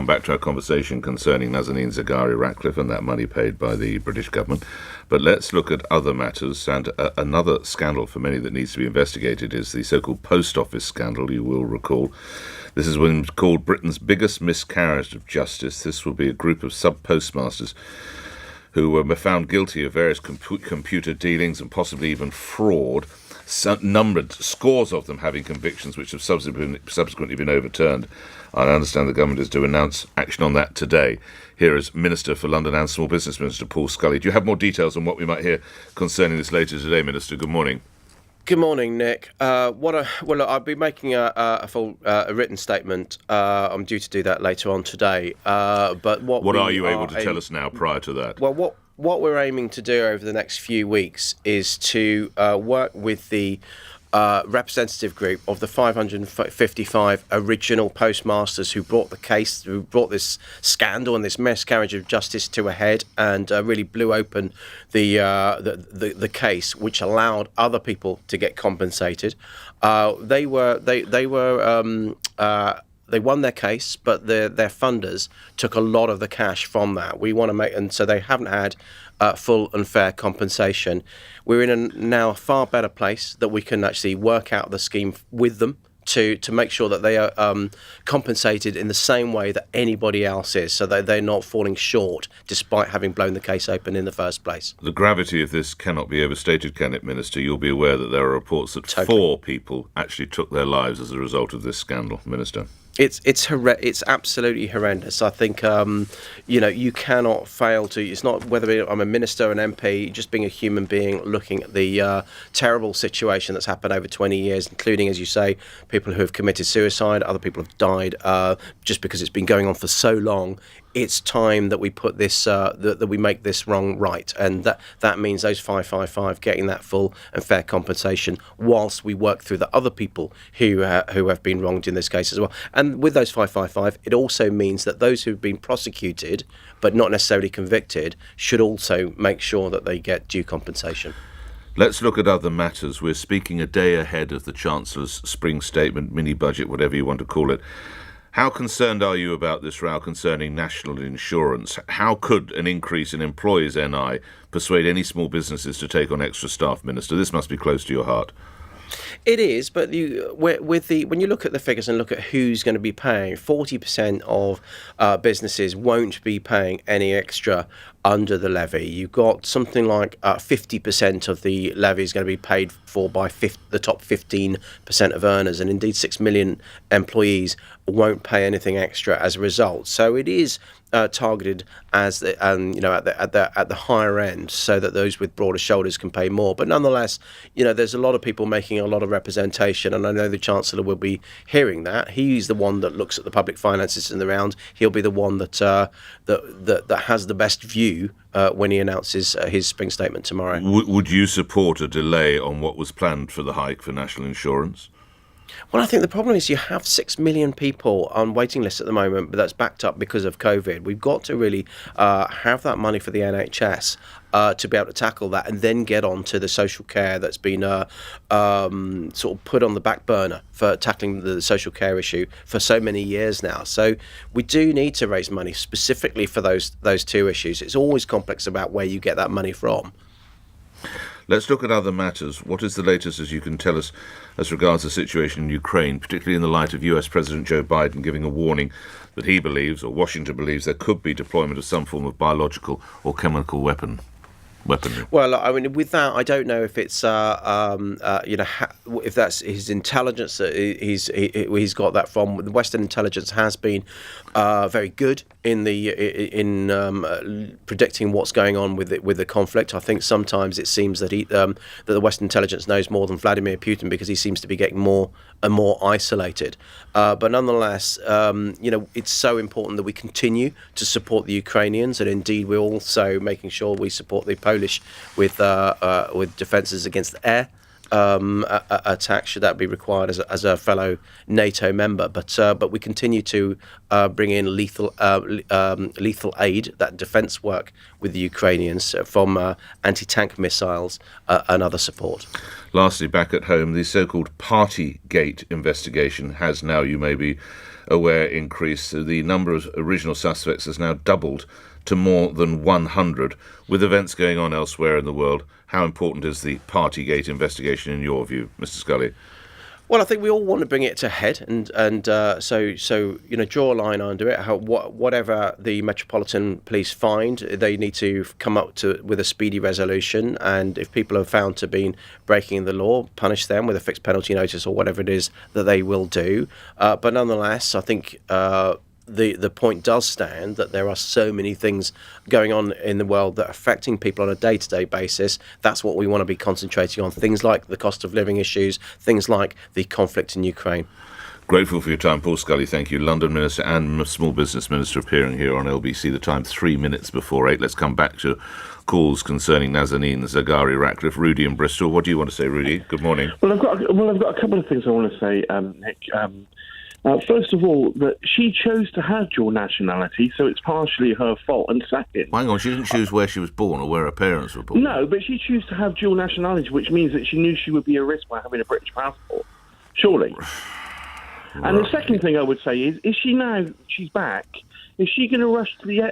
Back to our conversation concerning Nazanin Zaghari Ratcliffe and that money paid by the British government. But let's look at other matters. And another scandal for many that needs to be investigated is the so-called post office scandal, you will recall. This is when called Britain's biggest miscarriage of justice. This will be a group of sub-postmasters who were found guilty of various computer dealings and possibly even fraud, numbered scores of them having convictions which have subsequently been overturned. I understand the government is to announce action on that today. Here is Minister for London and Small Business Minister Paul Scully. Do you have more details on what we might hear concerning this later today, Minister? Good morning. Good morning, Nick. Look, I'll be making a full written statement. I'm due to do that later on today. But what are you able to tell us now prior to that? Well, what we're aiming to do over the next few weeks is to work with the representative group of the 555 original postmasters who brought this scandal and this miscarriage of justice to a head and really blew open the case, which allowed other people to get compensated. They won their case, but their funders took a lot of the cash from that. And so they haven't had full and fair compensation. We're in now a far better place that we can actually work out the scheme with them to make sure that they are compensated in the same way that anybody else is, so that they're not falling short despite having blown the case open in the first place. The gravity of this cannot be overstated, can it, Minister? You'll be aware that there are reports that Totally. 4 people actually took their lives as a result of this scandal, Minister. It's absolutely horrendous. I think you cannot fail to. It's not whether I'm a minister, an MP, just being a human being, looking at the terrible situation that's happened over 20 years, including, as you say, people who have committed suicide, other people have died just because it's been going on for so long. It's time that we put this, that we make this wrong right, and that means those 555 getting that full and fair compensation, whilst we work through the other people who have been wronged in this case as well. And with those 555, it also means that those who've been prosecuted but not necessarily convicted should also make sure that they get due compensation. Let's look at other matters. We're speaking a day ahead of the Chancellor's spring statement, mini-budget, whatever you want to call it. How concerned are you about this row concerning national insurance? How could an increase in employees' NI persuade any small businesses to take on extra staff, Minister? This must be close to your heart. It is, but when you look at the figures and look at who's going to be paying, 40% of businesses won't be paying any extra under the levy. You've got something like 50% of the levy is going to be paid for by the top 15% of earners, and indeed 6 million employees won't pay anything extra as a result. So it is targeted as at the higher end, so that those with broader shoulders can pay more. But nonetheless, there's a lot of people making a lot of representation, and I know the Chancellor will be hearing that. He's the one that looks at the public finances in the round. He'll be the one that has the best view when he announces his spring statement tomorrow. Would you support a delay on what was planned for the hike for national insurance? Well, I think the problem is you have 6 million people on waiting lists at the moment, but that's backed up because of COVID. We've got to really have that money for the NHS to be able to tackle that, and then get on to the social care that's been sort of put on the back burner for tackling the social care issue for so many years now. So we do need to raise money specifically for those two issues. It's always complex about where you get that money from. Let's look at other matters. What is the latest, as you can tell us, as regards the situation in Ukraine, particularly in the light of US President Joe Biden giving a warning that he believes, or Washington believes, there could be deployment of some form of biological or chemical weaponry? Well, I mean, with that, I don't know if it's if that's his intelligence that he's got that from. The Western intelligence has been very good in predicting what's going on with the conflict. I think sometimes it seems that that the Western intelligence knows more than Vladimir Putin, because he seems to be getting more and more isolated. But nonetheless, it's so important that we continue to support the Ukrainians, and indeed we're also making sure we support the Polish with defences against air attack, should that be required as a fellow NATO member. But we continue to bring in lethal aid, that defence work with the Ukrainians from anti-tank missiles and other support. Lastly, back at home, the so-called Partygate investigation has now, you may be aware increase. The number of original suspects has now doubled to more than 100, with events going on elsewhere in the world. How important is the Partygate investigation in your view, Mr. Scully? Well, I think we all want to bring it to head, and so draw a line under it. Whatever the Metropolitan Police find, they need to come up with a speedy resolution. And if people are found to be breaking the law, punish them with a fixed penalty notice or whatever it is that they will do. But nonetheless, I think the point does stand that there are so many things going on in the world that are affecting people on a day-to-day basis. That's what we want to be concentrating on. Things like the cost of living issues, things like the conflict in Ukraine. Grateful for your time, Paul Scully. Thank you. London Minister and Small Business Minister appearing here on LBC. The time 3 minutes before 8. Let's come back to calls concerning Nazanin Zaghari Ratcliffe. Rudy in Bristol. What do you want to say, Rudy? Good morning. Well, I've got a couple of things I want to say, Nick. First of all, that she chose to have dual nationality, so it's partially her fault. And second... Hang on, she didn't choose where she was born or where her parents were born. No, but she chose to have dual nationality, which means that she knew she would be at risk by having a British passport. Surely. And the second thing I would say is she's back, is she going to rush to the